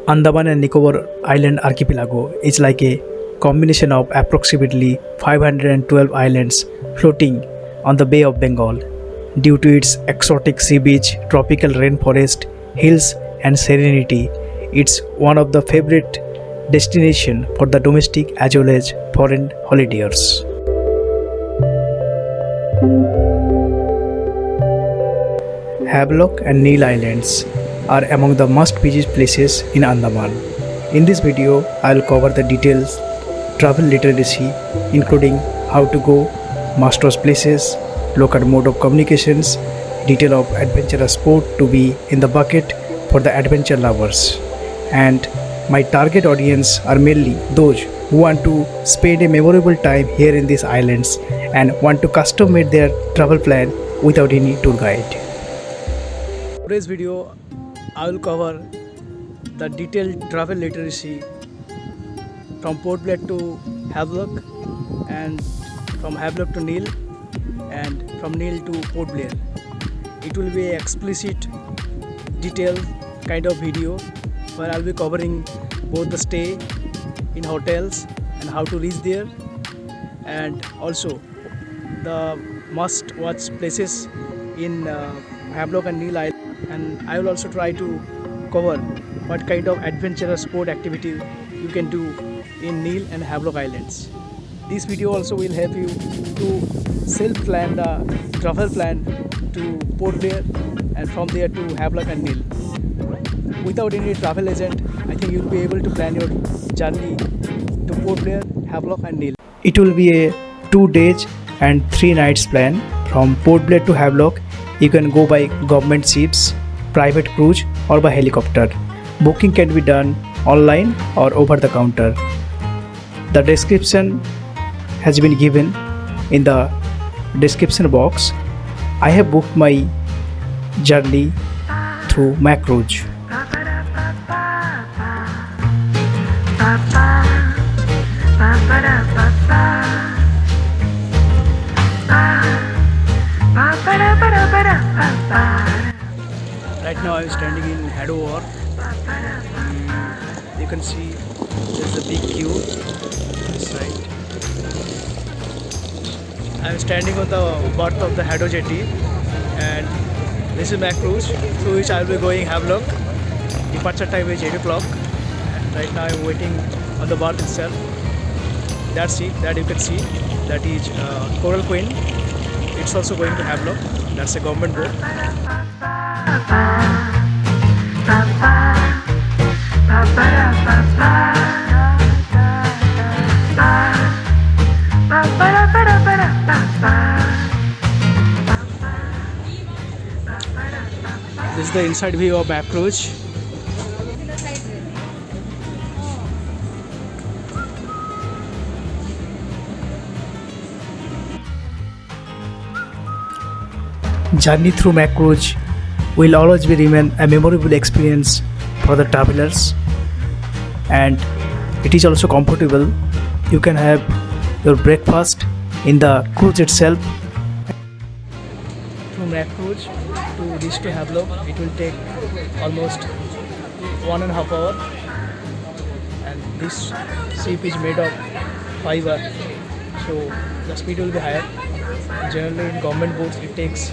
Andaman and Nicobar Island Archipelago is like a combination of approximately 512 islands floating on the Bay of Bengal. Due to its exotic sea beach, tropical rainforest, hills, and serenity, it's one of the favorite destinations for the domestic as well as foreign holidays. Havelock and Neil Islands are among the must-visit places in Andaman. In this video, I'll cover the details, travel literacy, including how to go, master's places, local mode of communications, detail of adventurous sport to be in the bucket for the adventure lovers. And my target audience are mainly those who want to spend a memorable time here in these islands and want to custom make their travel plan without any tour guide. In today's video, I will cover the detailed travel literacy from Port Blair to Havelock, and from Havelock to Neil, and from Neil to Port Blair. It will be an explicit, detailed kind of video where I'll be covering both the stay in hotels and how to reach there, and also the must-watch places in Havelock and Neil Island. And I will also try to cover what kind of adventurous sport activity you can do in Neil and Havelock Islands. This video also will help you to self-plan the travel plan to Port Blair and from there to Havelock and Neil. Without any travel agent, I think you will be able to plan your journey to Port Blair, Havelock and Neil. It will be a 2 days and 3 nights plan. From Port Blair to Havelock, you can go by government ships, private cruise or by helicopter. Booking can be done online or over the counter. The description has been given in the description box. I have booked my journey through Macruz. Right now I am standing in Hadover. You can see there's a big queue on this side. I am standing on the berth of the Hado jetty, and this is Macruz, through which I will be going Havelock. Departure time is 8 o'clock, and right now I am waiting on the berth itself. That ship that you can see, that is Coral Queen. It's also going to Havelock. That's a government boat. This is the inside view of Macruz. Journey through Macruz will always be remain a memorable experience for the travelers, and it is also comfortable. You can have your breakfast in the cruise itself. From Macruz to reach to Havelock, it will take almost 1.5 hours, and this ship is made of fiber, so the speed will be higher. Generally in government boats it takes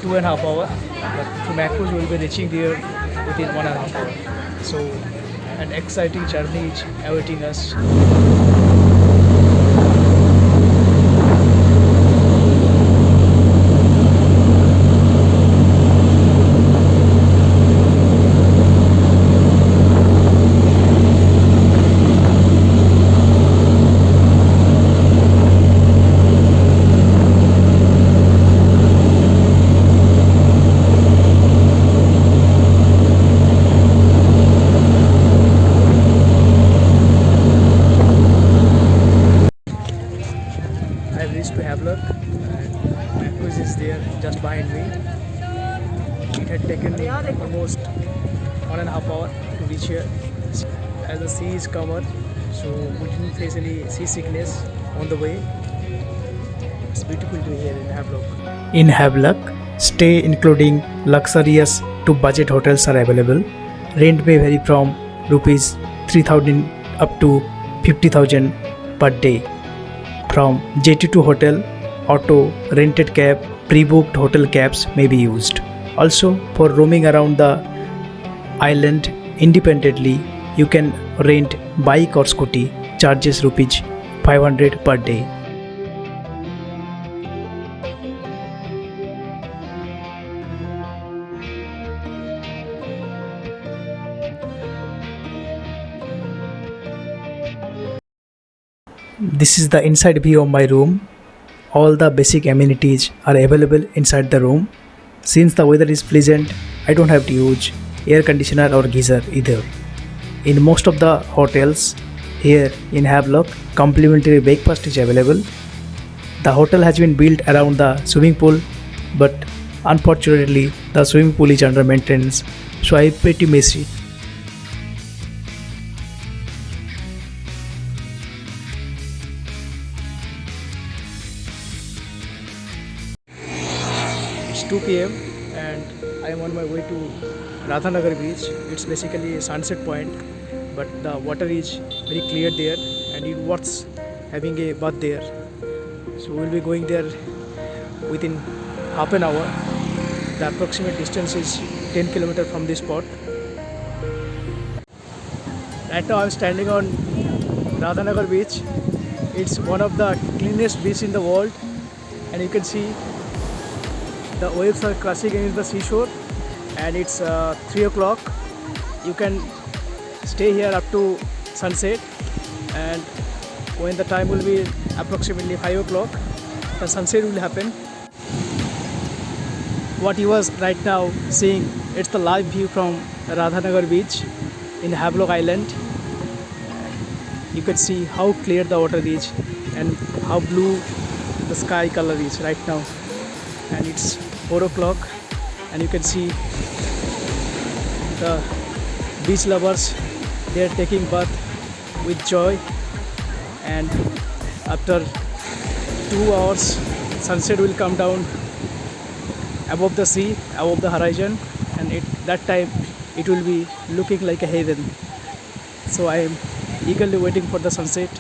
2.5 hours, but to Macruz we will be reaching there within 1.5 hours. So an exciting journey is awaiting us. To Havelock, and Macruz is there just behind me. It had taken me almost 1.5 hours to reach here. As the sea is calmer, so we didn't face any seasickness on the way. It's beautiful to here in Havelock. In Havelock, stay including luxurious to budget hotels are available. Rent may vary from rupees 3,000 up to 50,000 per day. From jetty to hotel, auto, rented cab, pre-booked hotel cabs may be used. Also, for roaming around the island independently, you can rent bike or scooty, charges rupees 500 per day. This is the inside view of my room. All the basic amenities are available inside the room. Since the weather is pleasant, I don't have to use air conditioner or geyser either. In most of the hotels here in Havelock, complimentary breakfast is available. The hotel has been built around the swimming pool, but unfortunately the swimming pool is under maintenance, so I pretty miss it. It's 2 p.m. and I am on my way to Radhanagar beach. It's basically a sunset point, but the water is very clear there and it worth having a bath there. So we'll be going there within half an hour. The approximate distance is 10 km from this spot. Right now I'm standing on Radhanagar beach. It's one of the cleanest beaches in the world, and you can see the waves are crashing against the seashore, and it's 3 o'clock. You can stay here up to sunset, and when the time will be approximately 5 o'clock, the sunset will happen. What you was right now seeing, it's the live view from Radhanagar beach in Havelock Island. You can see how clear the water is and how blue the sky color is right now. And it's 4 o'clock, and you can see the beach lovers, they are taking bath with joy. And after 2 hours, sunset will come down above the sea, above the horizon, and that time it will be looking like a heaven. So I am eagerly waiting for the sunset.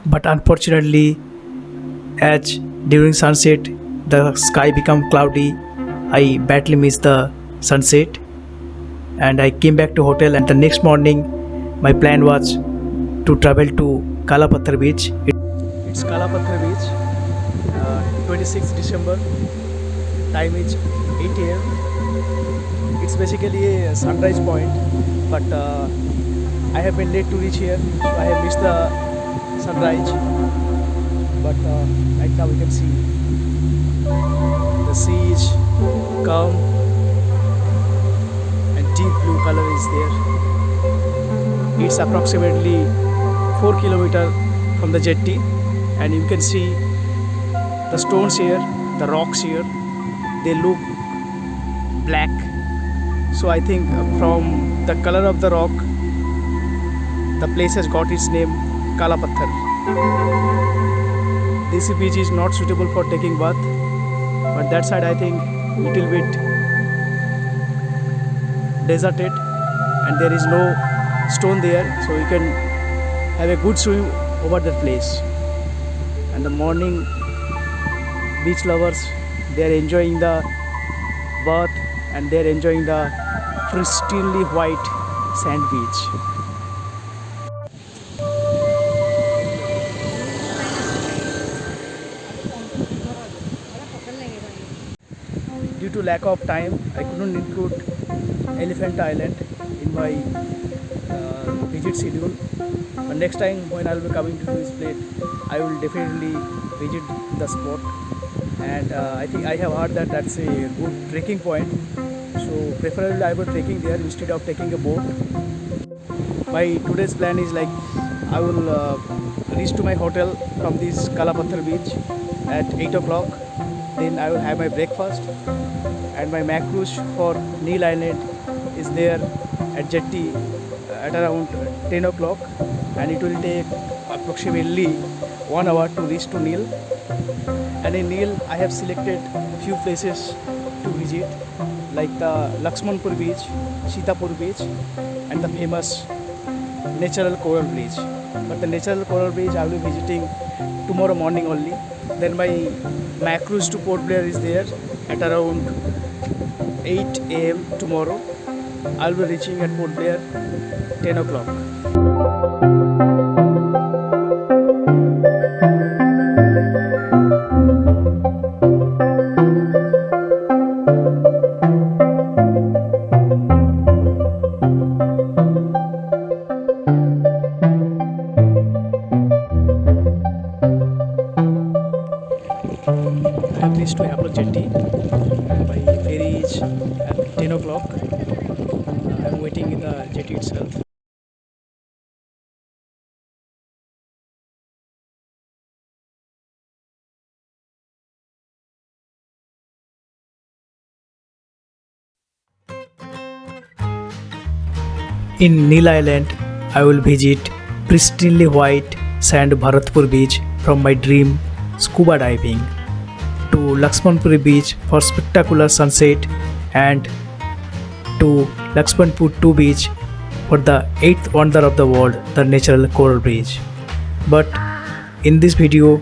But unfortunately, as during sunset the sky become cloudy, I badly missed the sunset, and I came back to hotel. And the next morning my plan was to travel to Kalapathar beach. It's Kalapathar beach, 26th December, time is 8 am. It's basically a sunrise point, but I have been late to reach here, so I have missed the sunrise. But right now we can see the sea is calm and deep blue color is there. It's approximately 4 km from the jetty, and you can see the stones here, the rocks here, they look black. So I think from the color of the rock, the place has got its name Kalapathar. This beach is not suitable for taking bath, but that side I think little bit deserted and there is no stone there, so you can have a good swim over that place. And the morning beach lovers, they are enjoying the bath and they are enjoying the pristinely white sand beach. Due to lack of time, I couldn't include Elephant Island in my visit schedule. But next time when I will be coming to this place, I will definitely visit the spot. And I think I have heard that that's a good trekking point. So preferably I will be trekking there instead of taking a boat. My today's plan is like I will reach to my hotel from this Kalapathar beach at 8 o'clock. Then I will have my breakfast, and my macros for Neil Island is there at jetty at around 10 o'clock, and it will take approximately 1 hour to reach to Neil. And in Neil I have selected few places to visit, like the Lakshmanpur beach, Sitapur beach, and the famous natural coral beach. But the natural coral beach I will be visiting tomorrow morning only. Then my cruise to Port Blair is there at around 8 a.m. tomorrow. I will be reaching at Port Blair 10 o'clock. I have reached to Apple Jetty. My ferry is at 10 o'clock. I am waiting in the jetty itself. In Neil Island, I will visit pristinely white sand Bharatpur beach from my dream scuba diving, to Lakshmanpuri beach for spectacular sunset, and to Lakshmanpur 2 beach for the 8th wonder of the world, the natural coral beach. But in this video,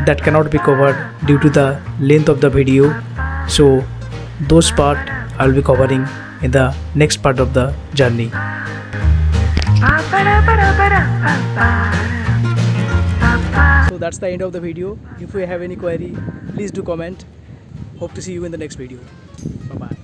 that cannot be covered due to the length of the video, so those part I will be covering in the next part of the journey. So that's the end of the video. If you have any query, please do comment. Hope to see you in the next video. Bye bye.